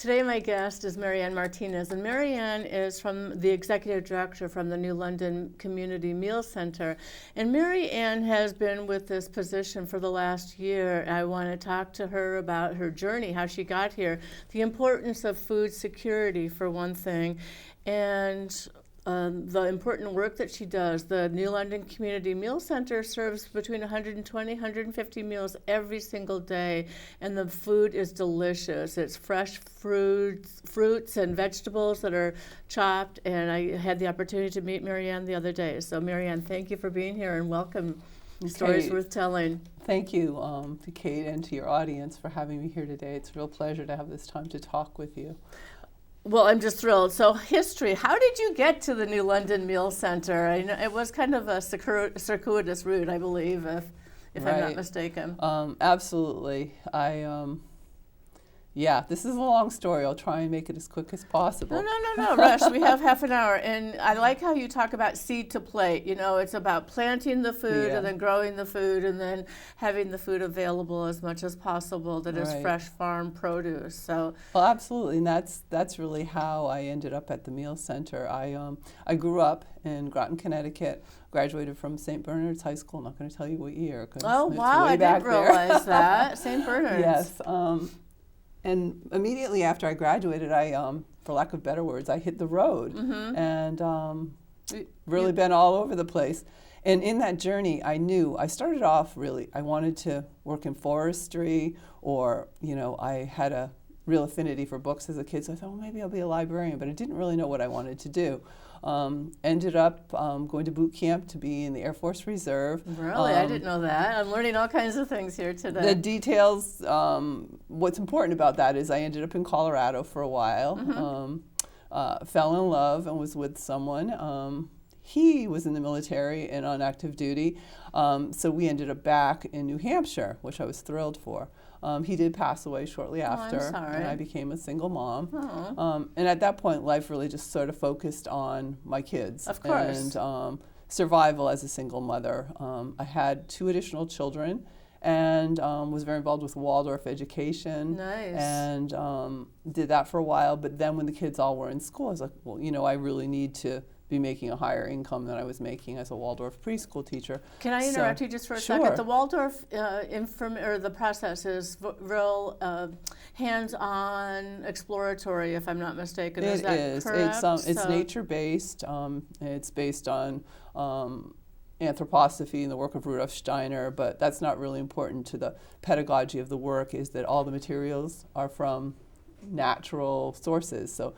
Today my guest is Marianne Martinez, and Marianne is from the executive director from the New London Community Meal Center. And Marianne has been with this position for the last year. I want to talk to her about her journey, how she got here, the importance of food security for one thing, and the important work that she does. The New London Community Meal Center serves between 120, 150 meals every single day, and the food is delicious. It's fresh fruits and vegetables that are chopped, and I had the opportunity to meet Marianne the other day. So Marianne, thank you for being here, and welcome. Stories worth telling. Thank you to Kate and to your audience for having me here today. It's a real pleasure to have this time to talk with you. Well, I'm just thrilled. So history, how did you get to the New London Meal Center? I know it was kind of a circuitous route, I believe, if Right. I'm not mistaken. Absolutely. Yeah, this is a long story. I'll try and make it as quick as possible. No, Rush. We have half an hour. And I like how you talk about seed to plate. You know, it's about planting the food and then growing the food and then having the food available as much as possible that is fresh farm produce. So, well, absolutely. And that's really how I ended up at the Meal Center. I grew up in Groton, Connecticut, graduated from St. Bernard's High School. I'm not going to tell you what year. Oh, wow. I didn't realize that. St. Bernard's. Yes. And immediately after I graduated, for lack of better words, I hit the road and really been all over the place. And in that journey, I started off really, I wanted to work in forestry, or, I had a real affinity for books as a kid, so I thought, well, maybe I'll be a librarian, but I didn't really know what I wanted to do. Ended up going to boot camp to be in the Air Force Reserve. Really? I didn't know that. I'm learning all kinds of things here today. The details, what's important about that is I ended up in Colorado for a while, fell in love and was with someone. He was in the military and on active duty, so we ended up back in New Hampshire, which I was thrilled for. He did pass away shortly after, I'm sorry. and I became a single mom. And at that point, life really just sort of focused on my kids. Of course. And survival as a single mother. I had 2 additional children and was very involved with Waldorf education. Nice. And did that for a while. But then when the kids all were in school, I was like, well, I really need to be making a higher income than I was making as a Waldorf preschool teacher. Can I interrupt you just for a second? The Waldorf the process is real hands-on, exploratory, if I'm not mistaken. Is that correct? It's nature-based. It's based on anthroposophy and the work of Rudolf Steiner, but that's not really important to the pedagogy of the work, is that all the materials are from natural sources. So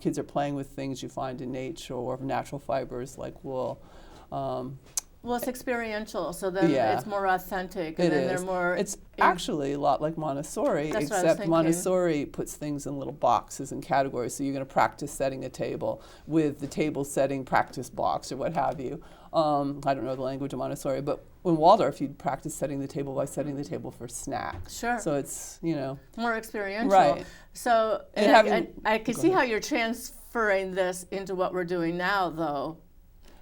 kids are playing with things you find in nature or natural fibers like wool. Well, it's experiential, so then it's more authentic, and then they're more... It's actually a lot like Montessori, except Montessori puts things in little boxes and categories, so you're going to practice setting a table with the table setting practice box or what have you. I don't know the language of Montessori, but in Waldorf, you'd practice setting the table by setting the table for snacks. Sure. So it's, more experiential. Right. So I can see how you're transferring this into what we're doing now, though.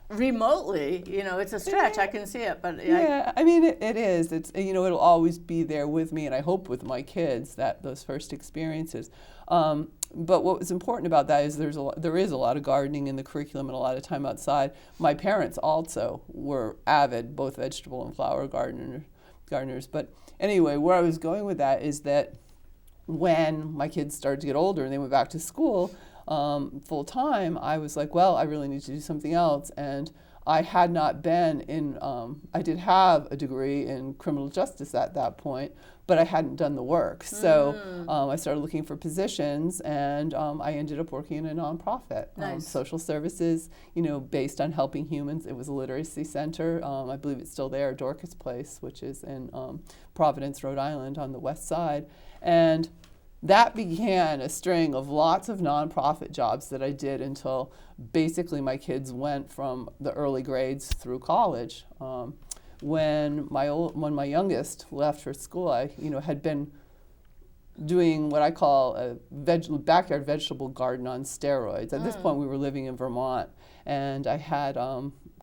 Remotely, it's a stretch. I can see it, but I mean, it is. It's it'll always be there with me, and I hope with my kids that those first experiences. But what was important about that is there is a lot of gardening in the curriculum and a lot of time outside. My parents also were avid, both vegetable and flower gardeners. But anyway, where I was going with that is that when my kids started to get older and they went back to school full time, I was like, well, I really need to do something else. And I had not been in, I did have a degree in criminal justice at that point, but I hadn't done the work. So I started looking for positions, and I ended up working in a nonprofit, social services, based on helping humans. It was a literacy center. I believe it's still there, Dorcas Place, which is in Providence, Rhode Island on the west side. And that began a string of lots of nonprofit jobs that I did until basically my kids went from the early grades through college. When my youngest left for school, I had been doing what I call a backyard vegetable garden on steroids. At this point, we were living in Vermont, and I had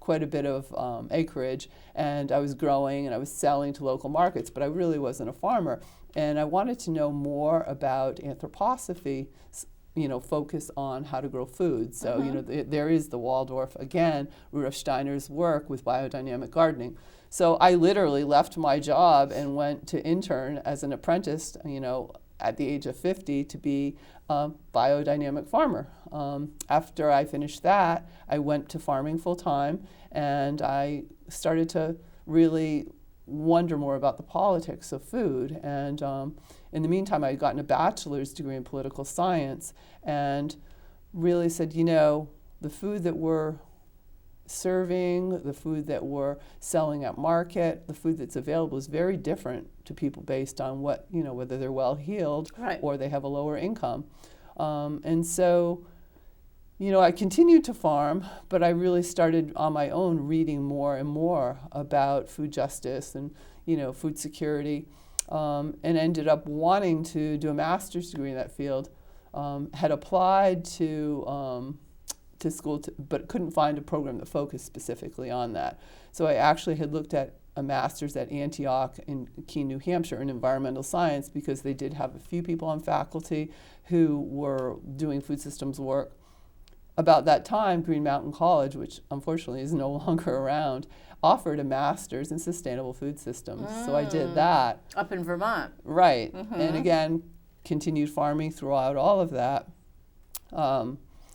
quite a bit of acreage, and I was growing and I was selling to local markets, but I really wasn't a farmer. And I wanted to know more about anthroposophy, focus on how to grow food. So, there is the Waldorf, again, Rudolf Steiner's work with biodynamic gardening. So I literally left my job and went to intern as an apprentice, at the age of 50 to be a biodynamic farmer. After I finished that, I went to farming full time, and I started to really wonder more about the politics of food. And in the meantime, I had gotten a bachelor's degree in political science and really said, the food that we're serving, the food that we're selling at market, the food that's available is very different to people based on what, whether they're well-heeled right. or they have a lower income. And so, I continued to farm, but I really started on my own reading more and more about food justice and, food security, and ended up wanting to do a master's degree in that field. Had applied to school, but couldn't find a program that focused specifically on that. So I actually had looked at a master's at Antioch in Keene, New Hampshire in environmental science, because they did have a few people on faculty who were doing food systems work. About that time, Green Mountain College, which unfortunately is no longer around, offered a master's in sustainable food systems. So I did that. Up in Vermont. Right. And again, continued farming throughout all of that.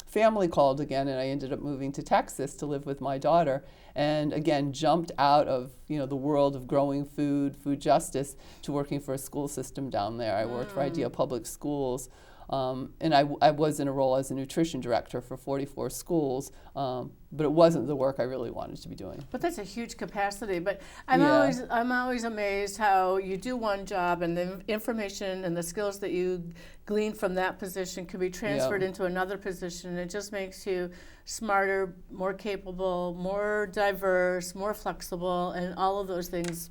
Family called again, and I ended up moving to Texas to live with my daughter, and again jumped out of the world of growing food justice, to working for a school system down there. I worked for Idea Public Schools, and I was in a role as a nutrition director for 44 schools, but it wasn't the work I really wanted to be doing. But that's a huge capacity. But I'm always amazed how you do one job, and the information and the skills that you glean from that position can be transferred into another position. It just makes you smarter, more capable, more diverse, more flexible, and all of those things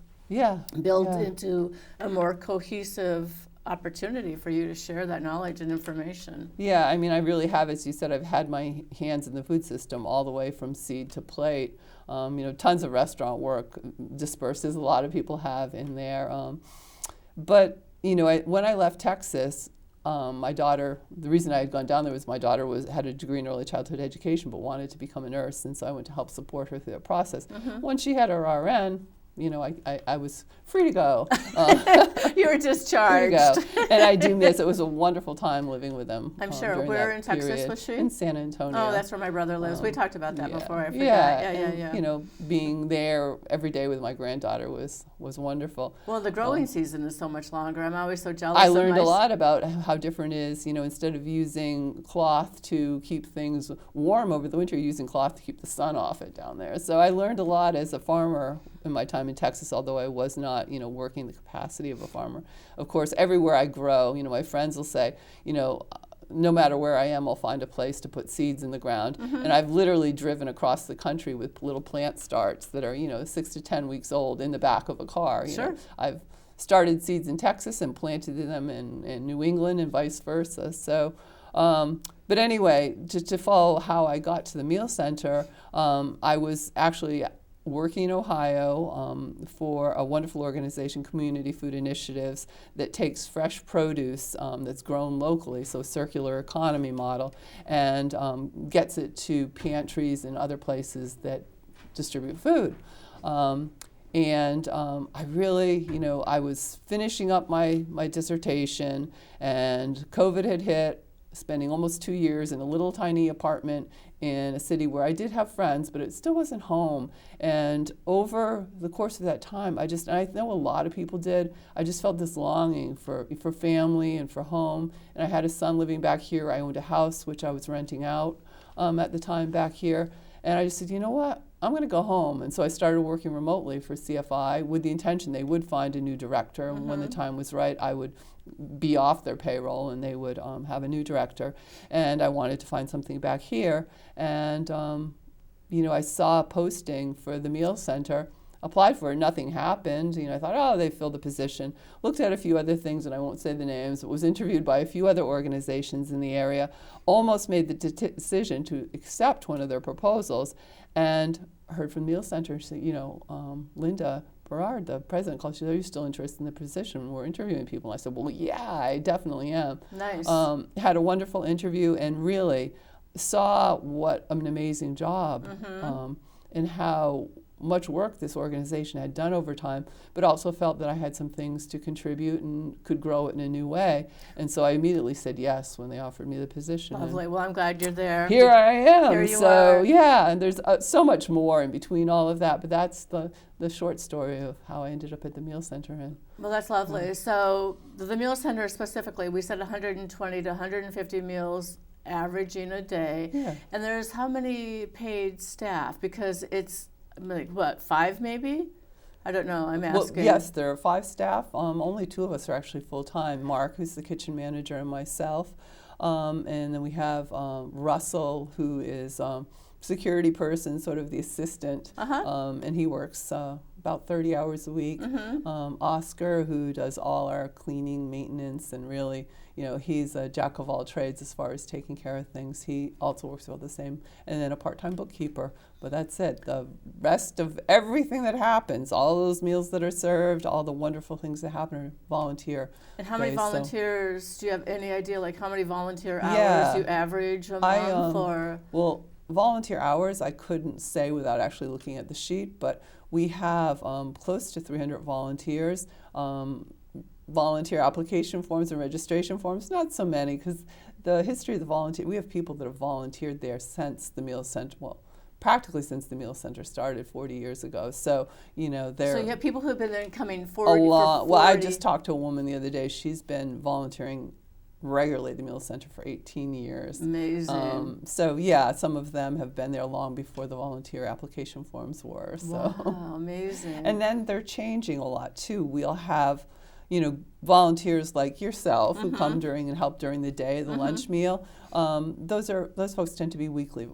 build into a more cohesive opportunity for you to share that knowledge and information. Yeah, I mean, I really have, as you said, I've had my hands in the food system all the way from seed to plate. Tons of restaurant work dispersed, as a lot of people have in there. But when I left Texas, my daughter, the reason I had gone down there was my daughter had a degree in early childhood education, but wanted to become a nurse, and so I went to help support her through that process. When she had her RN, I was free to go. You were discharged. Free to go. And I do miss, it was a wonderful time living with them. I'm sure. Where in Texas was she? In San Antonio. Oh, that's where my brother lives. We talked about that before. I forgot. Yeah. Being there every day with my granddaughter was wonderful. Well, the growing season is so much longer. I'm always so jealous. I learned a lot about how different it is, instead of using cloth to keep things warm over the winter, you're using cloth to keep the sun off it down there. So I learned a lot as a farmer in my time in Texas, although I was not, working the capacity of a farmer. Of course, everywhere I grow, my friends will say, no matter where I am, I'll find a place to put seeds in the ground. And I've literally driven across the country with little plant starts that are, 6 to 10 weeks old in the back of a car. Sure. I've started seeds in Texas and planted them in New England and vice versa. So, but anyway, to follow how I got to the meal center, I was actually working in Ohio for a wonderful organization, Community Food Initiatives, that takes fresh produce that's grown locally, so circular economy model, and gets it to pantries and other places that distribute food. And I really, I was finishing up my dissertation, and COVID had hit, spending almost 2 years in a little tiny apartment in a city where I did have friends, but it still wasn't home. And over the course of that time, I know a lot of people did, I just felt this longing for family and for home. And I had a son living back here. I owned a house, which I was renting out at the time back here. And I just said, you know what? I'm going to go home. And so I started working remotely for CFI with the intention they would find a new director. And when the time was right, I would be off their payroll and they would have a new director. And I wanted to find something back here. And, I saw a posting for the meal center, applied for it, nothing happened. I thought, oh, they filled the position. Looked at a few other things, and I won't say the names. Was interviewed by a few other organizations in the area, almost made the decision to accept one of their proposals, and heard from the meal center, say, Linda, Berard, the president, called. She said, "Are you still interested in the position? We're interviewing people." And I said, "Well, yeah, I definitely am." Nice. Had a wonderful interview and really saw what an amazing job and how much work this organization had done over time, but also felt that I had some things to contribute and could grow it in a new way. And so I immediately said yes when they offered me the position. Lovely. Well, I'm glad you're there. Here I am. Here you so are. yeah, and there's so much more in between all of that, but that's the short story of how I ended up at the Meal Center. And well, that's lovely. So the Meal Center specifically, we said 120 to 150 meals averaging a day. Yeah. And there's how many paid staff? Because it's like, what, 5 maybe? I don't know, I'm asking. Well, yes, there are 5 staff. Only 2 of us are actually full-time. Mark, who's the kitchen manager, and myself. And then we have Russell, who is security person, sort of the assistant. And he works about 30 hours a week. Oscar, who does all our cleaning, maintenance, and really, he's a jack of all trades as far as taking care of things. He also works about the same. And then a part-time bookkeeper. But that's it. The rest of everything that happens, all those meals that are served, all the wonderful things that happen are volunteer. And how many days, volunteers, do you have any idea, like how many volunteer hours you average a month? Or? Well, volunteer hours I couldn't say without actually looking at the sheet, but we have close to 300 volunteers. Volunteer application forms and registration forms, not so many, because the history of the volunteer, we have people that have volunteered there since the Meal Center, practically since the Meal Center started 40 years ago. So, they're... So you have people who have been coming for a lot. For 40. Well, I just talked to a woman the other day. She's been volunteering regularly at the Meal Center for 18 years. Amazing. So, yeah, some of them have been there long before the volunteer application forms were. So. Wow, amazing. And then they're changing a lot, too. We'll have... volunteers like yourself who come during and help during the day, the lunch meal. Those folks tend to be weekly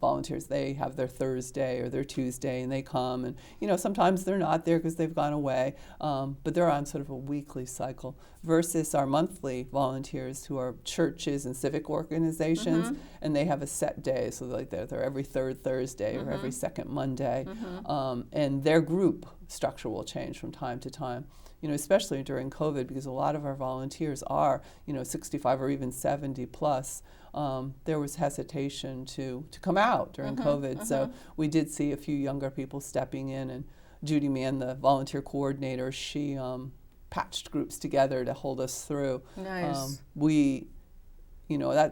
volunteers. They have their Thursday or their Tuesday, and they come. And sometimes they're not there because they've gone away, but they're on sort of a weekly cycle. Versus our monthly volunteers, who are churches and civic organizations, and they have a set day. So they're every third Thursday or every second Monday, and their group structure will change from time to time. Especially during COVID, because a lot of our volunteers are, 65 or even 70 plus. There was hesitation to come out during COVID. So we did see a few younger people stepping in, and Judy Mann, the volunteer coordinator, she patched groups together to hold us through. Nice.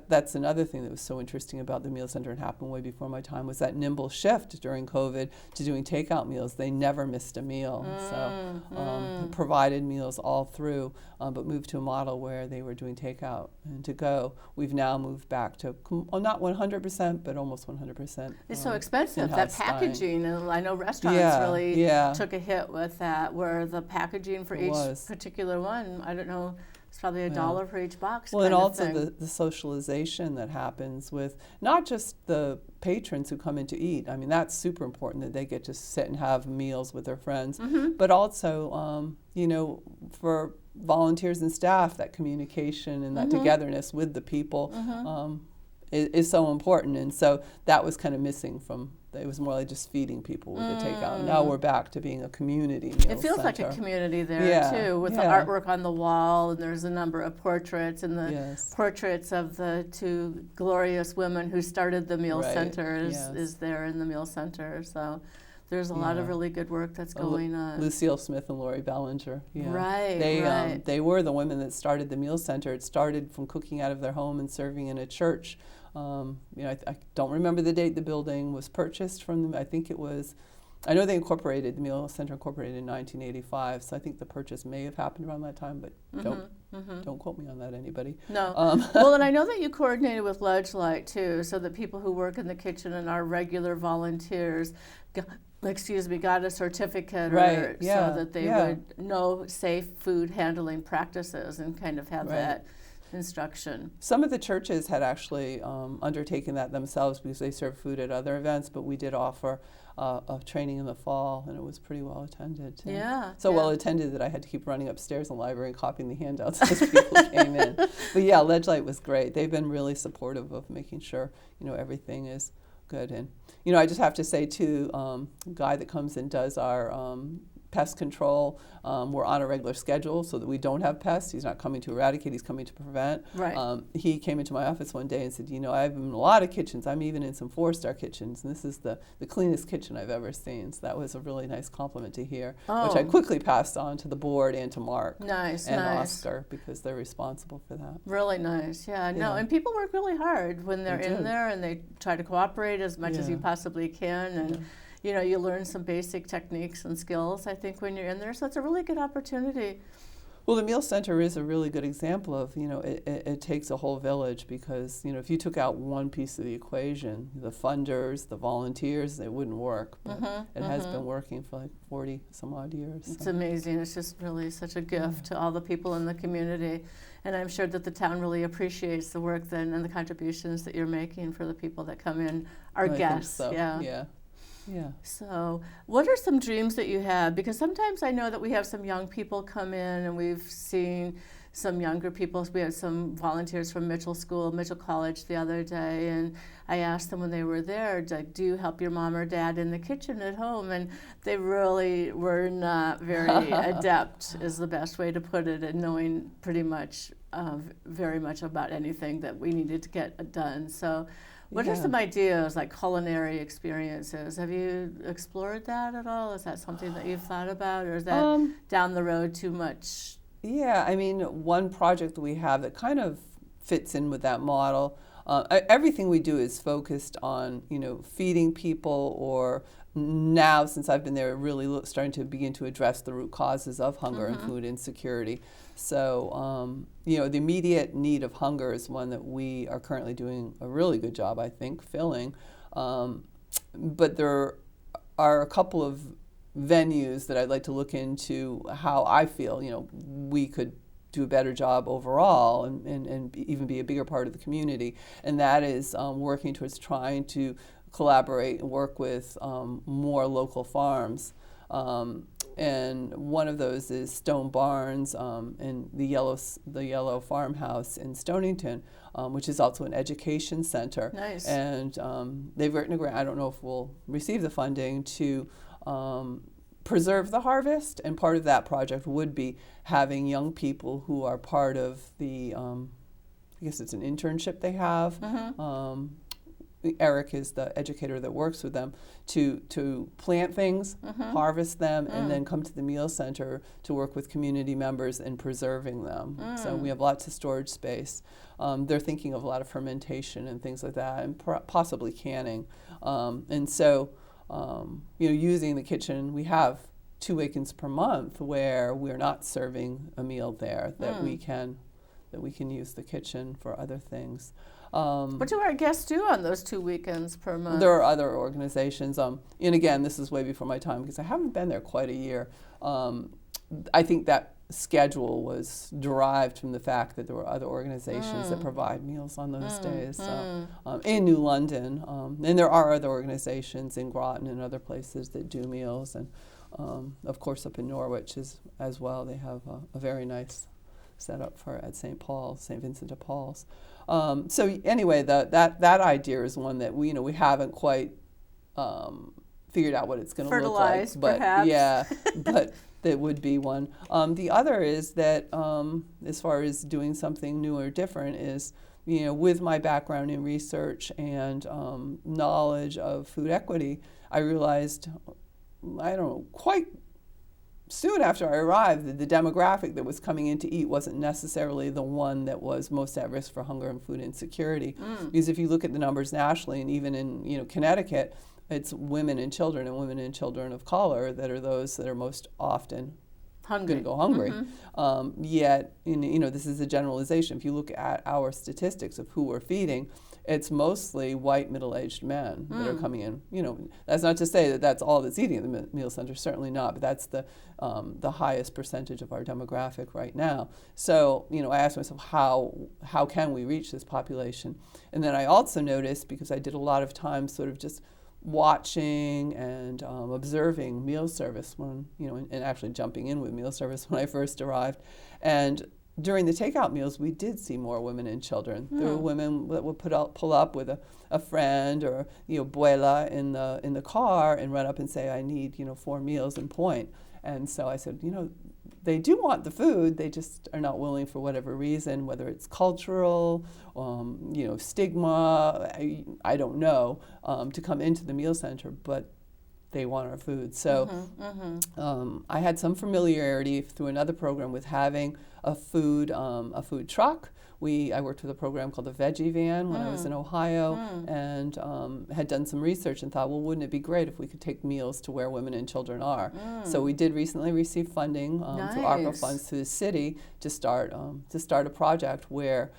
That's another thing that was so interesting about the Meal Center and happened way before my time, was that nimble shift during COVID to doing takeout meals. They never missed a meal. So provided meals all through, but moved to a model where they were doing takeout and to go. We've now moved back to, not 100%, but almost 100%. It's so expensive, that packaging. And I know restaurants really took a hit with that, where the packaging for each particular one, I don't know, it's probably $1 for each box. Well, and also the socialization that happens with not just the patrons who come in to eat. I mean, that's super important that they get to sit and have meals with their friends, but also, for volunteers and staff, that communication and that togetherness with the people is so important. And so that was kind of missing from. It was more like just feeding people with the takeout. Now we're back to being a community meal It feels center. like a community there, too, with the artwork on the wall, and there's a number of portraits, and the portraits of the 2 glorious women who started the Meal Center is there in the Meal Center. So there's a lot of really good work that's going on. Lucille Smith and Lori Ballinger. Right. They were the women that started the Meal Center. It started from cooking out of their home and serving in a church. I don't remember the date the building was purchased from them. I think it was, I know the Meal Center incorporated in 1985, so I think the purchase may have happened around that time, but don't quote me on that, anybody. No. Well, and I know that you coordinated with Ledge Light, too, so that people who work in the kitchen and are regular volunteers got a certificate so that they would know safe food handling practices and kind of have that instruction. Some of the churches had actually undertaken that themselves because they serve food at other events, but we did offer a training in the fall, and it was pretty well attended. Well attended that I had to keep running upstairs in the library and copying the handouts as people came in. But yeah, Ledge Light was great. They've been really supportive of making sure everything is good. And I just have to say too, a guy that comes and does our pest control. We're on a regular schedule so that we don't have pests. He's not coming to eradicate, he's coming to prevent. Right. He came into my office one day and said, I've been in a lot of kitchens. I'm even in some 4-star kitchens, and this is the cleanest kitchen I've ever seen. So that was a really nice compliment to hear, which I quickly passed on to the board and to Mark and Oscar, because they're responsible for that. Really nice, yeah. No, and people work really hard when they're in there, and they try to cooperate as much as you possibly can, and you learn some basic techniques and skills, I think, when you're in there. So it's a really good opportunity. Well, the Meal Center is a really good example of, it takes a whole village, because, if you took out one piece of the equation, the funders, the volunteers, it wouldn't work. But it has been working for like 40 some odd years. It's amazing. It's just really such a gift to all the people in the community. And I'm sure that the town really appreciates the work then and the contributions that you're making for the people that come in, our guests. Think so. Yeah. So what are some dreams that you have? Because sometimes I know that we have some young people come in, and we've seen some younger people. We had some volunteers from Mitchell College the other day, and I asked them when they were there, do you help your mom or dad in the kitchen at home? And they really were not very adept, is the best way to put it, at knowing pretty much very much about anything that we needed to get done. So what are some ideas, like culinary experiences? Have you explored that at all? Is that something that you've thought about, or is that down the road too much? Yeah, I mean, one project that we have that kind of fits in with that model, everything we do is focused on, feeding people, or now, since I've been there, really starting to begin to address the root causes of hunger and food insecurity. So, the immediate need of hunger is one that we are currently doing a really good job, I think, filling. But there are a couple of venues that I'd like to look into how I feel, we could do a better job overall and even be a bigger part of the community. And that is working towards trying to collaborate and work with more local farms. And one of those is Stone Barns and the Yellow Farmhouse in Stonington, which is also an education center. Nice. And they've written a grant. I don't know if we'll receive the funding to preserve the harvest, and part of that project would be having young people who are part of the, I guess it's an internship they have. Eric is the educator that works with them to plant things, harvest them, and then come to the meal center to work with community members in preserving them. So we have lots of storage space. They're thinking of a lot of fermentation and things like that, and possibly canning. And so, using the kitchen, we have 2 weekends per month where we're not serving a meal there, that we can use the kitchen for other things. What do our guests do on those 2 weekends per month? There are other organizations, and again, this is way before my time because I haven't been there quite a year. I think that schedule was derived from the fact that there were other organizations that provide meals on those days. So, in New London, and there are other organizations in Groton and other places that do meals, and of course up in Norwich as well. They have a very nice setup at St. Vincent de Paul's. So anyway, that idea is one that we haven't quite figured out what it's going to look like. But perhaps. Yeah, but that would be one. The other is that as far as doing something new or different is, with my background in research and knowledge of food equity, I realized, I don't know, quite soon after I arrived, that the demographic that was coming in to eat wasn't necessarily the one that was most at risk for hunger and food insecurity. Because if you look at the numbers nationally, and even in Connecticut, it's women and children of color that are those that are most often going to go hungry. Yet, this is a generalization. If you look at our statistics of who we're feeding, it's mostly white middle-aged men that are coming in. That's not to say that that's all that's eating at the meal center, certainly not, but that's the highest percentage of our demographic right now. So, I asked myself, how can we reach this population? And then I also noticed, because I did a lot of time sort of just watching and observing meal service when, and actually jumping in with meal service when I first arrived. And during the takeout meals, we did see more women and children. There were women that would pull up with a friend or abuela in the car and run up and say, I need 4 meals and point. And so I said, they do want the food, they just are not willing for whatever reason, whether it's cultural, stigma, I don't know, to come into the meal center, but they want our food. So I had some familiarity through another program with having a food truck. I worked with a program called the Veggie Van when I was in Ohio, and had done some research and thought, well, wouldn't it be great if we could take meals to where women and children are? So we did recently receive funding through ARPA funds through the city to start a project where,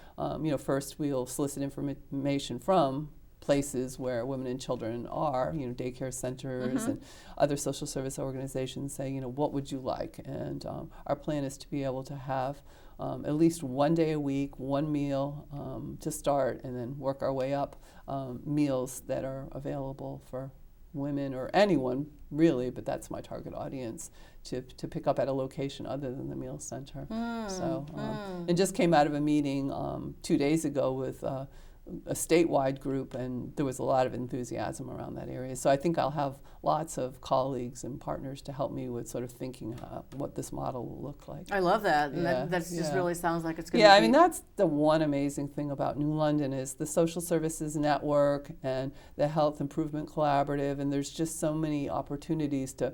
first we'll solicit information from places where women and children are, daycare centers and other social service organizations, saying, what would you like? And our plan is to be able to have at least one day a week, one meal to start, and then work our way up, meals that are available for women or anyone really, but that's my target audience, to pick up at a location other than the meal center. And just came out of a meeting 2 days ago with a statewide group, and there was a lot of enthusiasm around that area. So I think I'll have lots of colleagues and partners to help me with sort of thinking what this model will look like. I love that. And that just really sounds like it's going to be... Yeah, I mean, that's the one amazing thing about New London is the Social Services Network and the Health Improvement Collaborative, and there's just so many opportunities to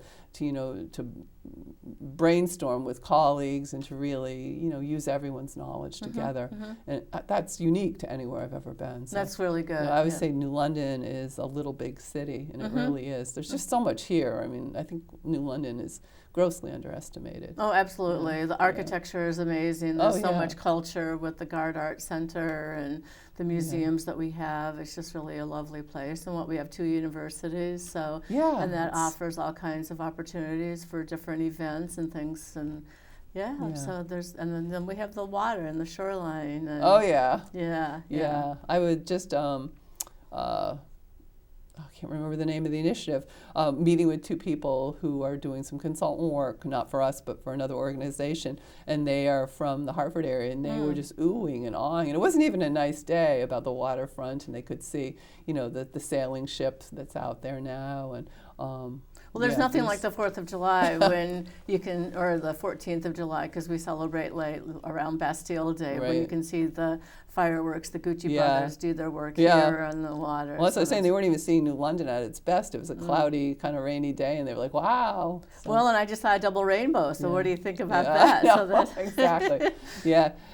brainstorm with colleagues and to really, use everyone's knowledge together. And that's unique to anywhere I've ever been. So, that's really good. I would say New London is a little big city, and it really is. There's just so much here. I mean, I think New London is grossly underestimated. Oh, absolutely. The architecture is amazing. There's so much culture with the Gard Art Center and the museums that we have. It's just really a lovely place. And we have 2 universities, so and that offers all kinds of opportunities for different events and things. And so and then we have the water and the shoreline. And I would just I can't remember the name of the initiative, meeting with 2 people who are doing some consultant work, not for us, but for another organization, and they are from the Hartford area, and they were just oohing and awing, and it wasn't even a nice day about the waterfront, and they could see, the sailing ship that's out there now, and well, there's nothing like the 4th of July when you can, or the 14th of July, because we celebrate late around Bastille Day, where you can see the fireworks, the Gucci brothers do their work here on the water. Well, that's what I was saying. They weren't even seeing New London at its best. It was a cloudy, kind of rainy day, and they were like, wow. So, well, and I just saw a double rainbow, so what do you think about that? Exactly.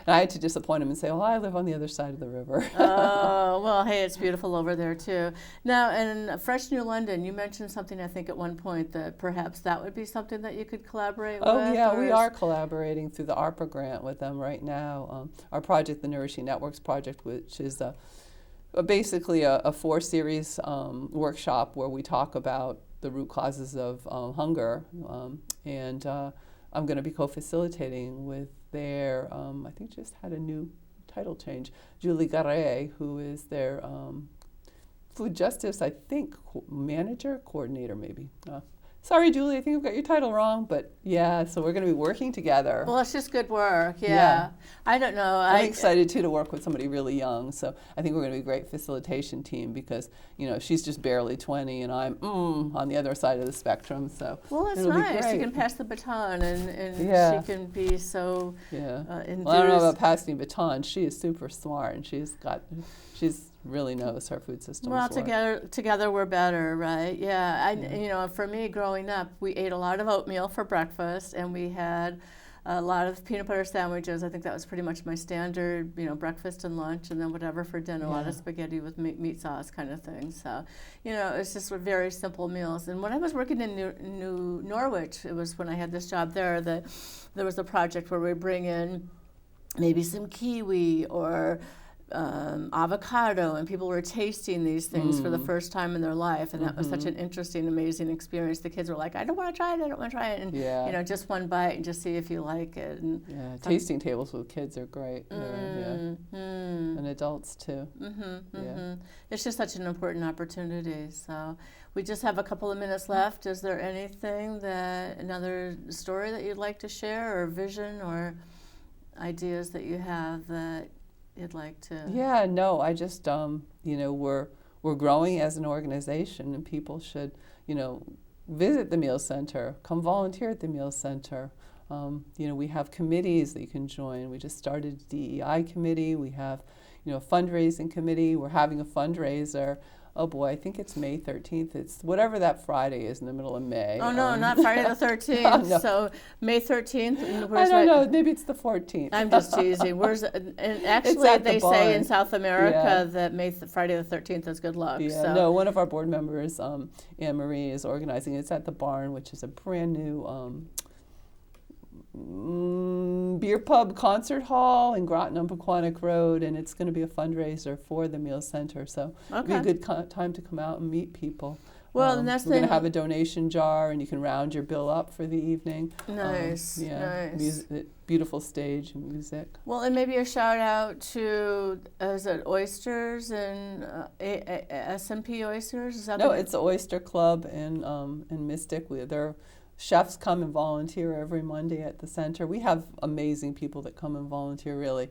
And I had to disappoint them and say, I live on the other side of the river. Oh, well, hey, it's beautiful over there, too. Now, in Fresh New London, you mentioned something, I think, at one point that perhaps that would be something that you could collaborate with? Oh, yeah, we are collaborating through the ARPA grant with them right now. Our project, the Nourishing Networks Project, which is basically a 4-series workshop where we talk about the root causes of hunger. And I'm going to be co-facilitating with their, I think just had a new title change, Julie Garay, who is their food justice, I think, coordinator maybe. Sorry, Julie, I think I've got your title wrong, but so we're going to be working together. Well, it's just good work, I don't know. I'm excited, too, to work with somebody really young, so I think we're going to be a great facilitation team because, she's just barely 20 and I'm on the other side of the spectrum, so well, it's nice. You can pass the baton and she can be so enthused. Well, I don't know about passing the baton. She is super smart and she's really knows her food system. Well, together we're better, right? For me, growing up, we ate a lot of oatmeal for breakfast, and we had a lot of peanut butter sandwiches. I think that was pretty much my standard, breakfast and lunch, and then whatever for dinner, a lot of spaghetti with meat sauce kind of thing. So, it's just very simple meals. And when I was working in New Norwich, it was when I had this job there that there was a project where we bring in maybe some kiwi or avocado, and people were tasting these things for the first time in their life, and that was such an interesting, amazing experience. The kids were like, I don't want to try it, and just one bite and just see if you like it. And tasting tables with kids are great, and adults too. It's just such an important opportunity. So we just have a couple of minutes left. Is there another story that you'd like to share, or vision, or ideas that you have that you'd like to? I just we're growing as an organization, and people should visit the meal center, come volunteer at the meal center. We have committees that you can join. We just started a DEI committee. We have, a fundraising committee. We're having a fundraiser. Oh boy, I think it's May 13th. It's whatever that Friday is in the middle of May. Oh no, not Friday the 13th. No. So May 13th. I don't know. Maybe it's the 14th. I'm just teasing. And actually, they say in South America that Friday the 13th is good luck. Yeah. So. No, one of our board members, Ann Martinez, is organizing. It's at the Barn, which is a brand new beer pub concert hall in Groton on Pequannock Road, and it's going to be a fundraiser for the meal center. So it'll be a good time to come out and meet people. Well, and that's we're going to have a donation jar, and you can round your bill up for the evening. Nice, nice. Beautiful stage and music. Well, and maybe a shout out to, is it Oysters and SMP Oysters? Is that No, it's the Oyster Club in Mystic. Their chefs come and volunteer every Monday at the center. We have amazing people that come and volunteer, really.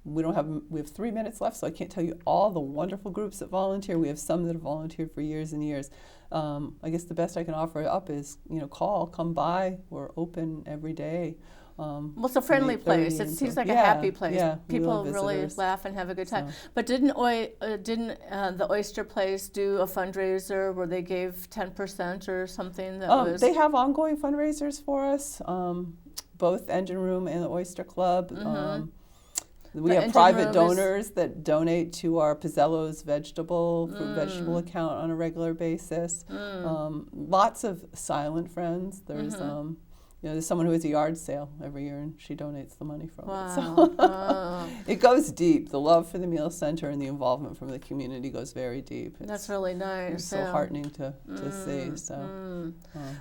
We have 3 minutes left, so I can't tell you all the wonderful groups that volunteer. We have some that have volunteered for years and years. I guess the best I can offer up is, come by. We're open every day. Well, it's a friendly place. It seems like a happy place. Yeah, people really laugh and have a good time. So. But didn't the Oyster Place do a fundraiser where they gave 10% or something? They have ongoing fundraisers for us, both Engine Room and the Oyster Club. Mm-hmm. We have private donors that donate to our Pizzello's vegetable account on a regular basis. Lots of silent friends. There's there's someone who has a yard sale every year, and she donates the money from it. So it goes deep. The love for the meal center and the involvement from the community goes very deep. That's really nice. It's so heartening to see. So,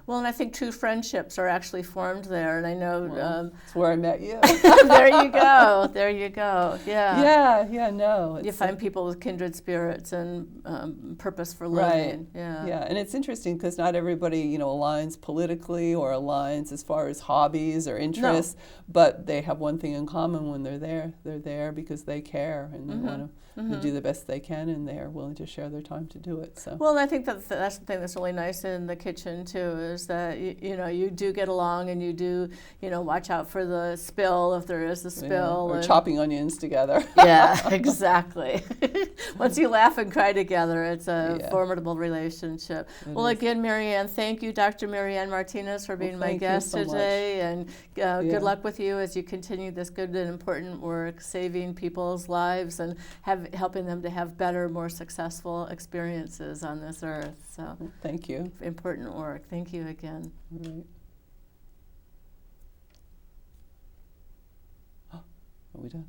well, and I think true friendships are actually formed there, and I know it's where I met you. There you go. There you go. Yeah. Yeah. No. You find people with kindred spirits and purpose for living. Right. Yeah. Yeah, and it's interesting because not everybody aligns politically or aligns as far as hobbies or interests, but they have one thing in common when they're there. They're there because they care and they want to do the best they can, and they are willing to share their time to do it. So. Well, I think that's the thing that's really nice in the kitchen too, is that you do get along and you do watch out for the spill if there is a spill, or chopping onions together. Yeah, exactly. Once you laugh and cry together, it's a formidable relationship. Again, Marianne, thank you, Dr. Marianne Martinez, for being my guest today, and good luck with you as you continue this good and important work, saving people's lives and helping them to have better, more successful experiences on this earth. So, thank you. Important work. Thank you again. Right. Are we done?